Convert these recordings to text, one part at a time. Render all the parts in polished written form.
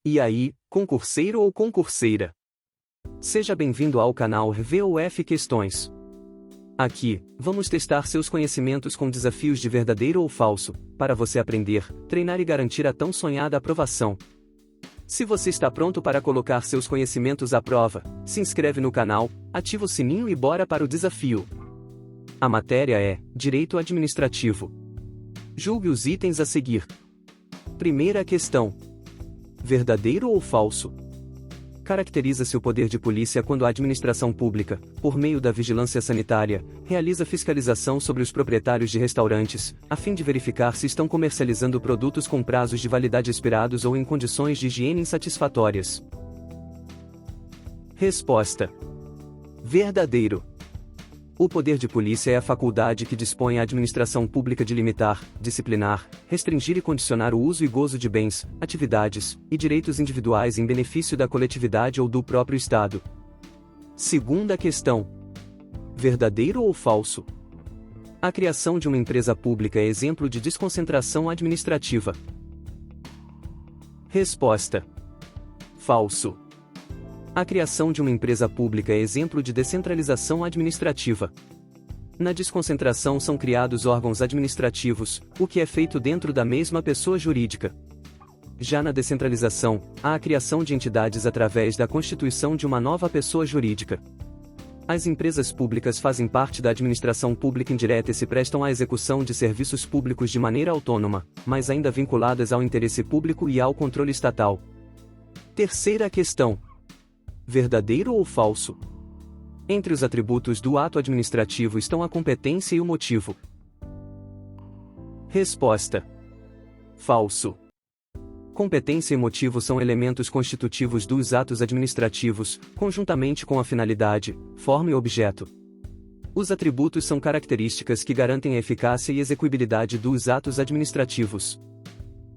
E aí, concurseiro ou concurseira? Seja bem-vindo ao canal VOF Questões. Aqui, vamos testar seus conhecimentos com desafios de verdadeiro ou falso, para você aprender, treinar e garantir a tão sonhada aprovação. Se você está pronto para colocar seus conhecimentos à prova, se inscreve no canal, ativa o sininho e bora para o desafio. A matéria é Direito Administrativo. Julgue os itens a seguir. Primeira questão. Verdadeiro ou falso? Caracteriza-se o poder de polícia quando a administração pública, por meio da vigilância sanitária, realiza fiscalização sobre os proprietários de restaurantes, a fim de verificar se estão comercializando produtos com prazos de validade expirados ou em condições de higiene insatisfatórias. Resposta: verdadeiro. O poder de polícia é a faculdade que dispõe a administração pública de limitar, disciplinar, restringir e condicionar o uso e gozo de bens, atividades e direitos individuais em benefício da coletividade ou do próprio Estado. Segunda questão. Verdadeiro ou falso? A criação de uma empresa pública é exemplo de desconcentração administrativa. Resposta: falso. A criação de uma empresa pública é exemplo de descentralização administrativa. Na desconcentração são criados órgãos administrativos, o que é feito dentro da mesma pessoa jurídica. Já na descentralização, há a criação de entidades através da constituição de uma nova pessoa jurídica. As empresas públicas fazem parte da administração pública indireta e se prestam à execução de serviços públicos de maneira autônoma, mas ainda vinculadas ao interesse público e ao controle estatal. Terceira questão. Verdadeiro ou falso? Entre os atributos do ato administrativo estão a competência e o motivo. Resposta: falso. Competência e motivo são elementos constitutivos dos atos administrativos, conjuntamente com a finalidade, forma e objeto. Os atributos são características que garantem a eficácia e execuibilidade dos atos administrativos.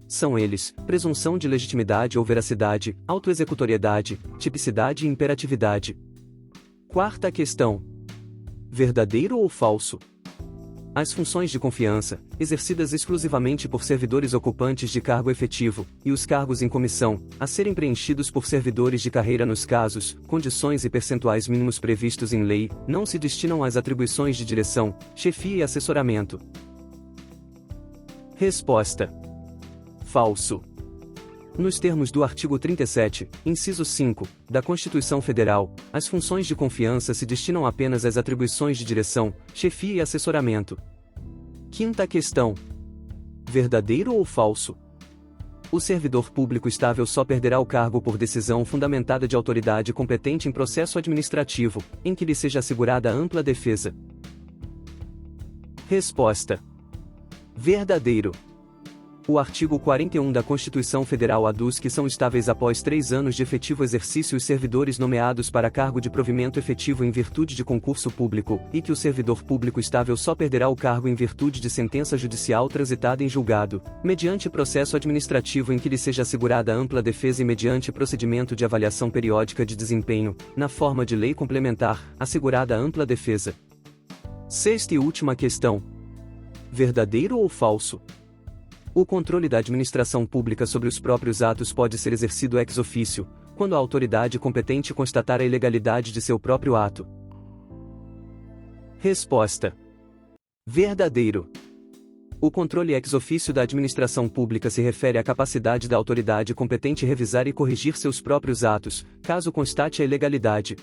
São eles, presunção de legitimidade ou veracidade, autoexecutoriedade, tipicidade e imperatividade. Quarta questão. Verdadeiro ou falso? As funções de confiança, exercidas exclusivamente por servidores ocupantes de cargo efetivo, e os cargos em comissão, a serem preenchidos por servidores de carreira nos casos, condições e percentuais mínimos previstos em lei, não se destinam às atribuições de direção, chefia e assessoramento. Resposta: falso. Nos termos do artigo 37, inciso 5, da Constituição Federal, as funções de confiança se destinam apenas às atribuições de direção, chefia e assessoramento. Quinta questão. Verdadeiro ou falso? O servidor público estável só perderá o cargo por decisão fundamentada de autoridade competente em processo administrativo, em que lhe seja assegurada ampla defesa. Resposta: verdadeiro. O artigo 41 da Constituição Federal aduz que são estáveis após 3 anos de efetivo exercício os servidores nomeados para cargo de provimento efetivo em virtude de concurso público, e que o servidor público estável só perderá o cargo em virtude de sentença judicial transitada em julgado, mediante processo administrativo em que lhe seja assegurada ampla defesa e mediante procedimento de avaliação periódica de desempenho, na forma de lei complementar, assegurada ampla defesa. Sexta e última questão. Verdadeiro ou falso? O controle da administração pública sobre os próprios atos pode ser exercido ex officio, quando a autoridade competente constatar a ilegalidade de seu próprio ato. Resposta: verdadeiro. O controle ex officio da administração pública se refere à capacidade da autoridade competente revisar e corrigir seus próprios atos, caso constate a ilegalidade.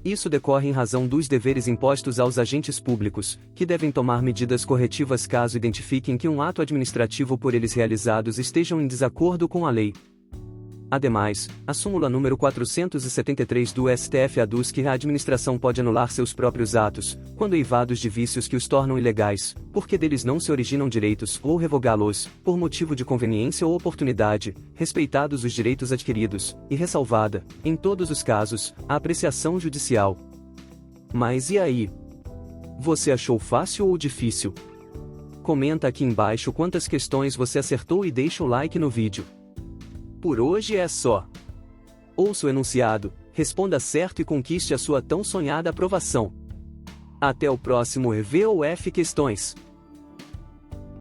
Isso decorre em razão dos deveres impostos aos agentes públicos, que devem tomar medidas corretivas caso identifiquem que um ato administrativo por eles realizados estejam em desacordo com a lei. Ademais, a súmula número 473 do STF aduz que a administração pode anular seus próprios atos, quando eivados de vícios que os tornam ilegais, porque deles não se originam direitos, ou revogá-los, por motivo de conveniência ou oportunidade, respeitados os direitos adquiridos, e ressalvada, em todos os casos, a apreciação judicial. Mas e aí? Você achou fácil ou difícil? Comenta aqui embaixo quantas questões você acertou e deixa o like no vídeo. Por hoje é só. Ouça o enunciado, responda certo e conquiste a sua tão sonhada aprovação. Até o próximo VOF Questões.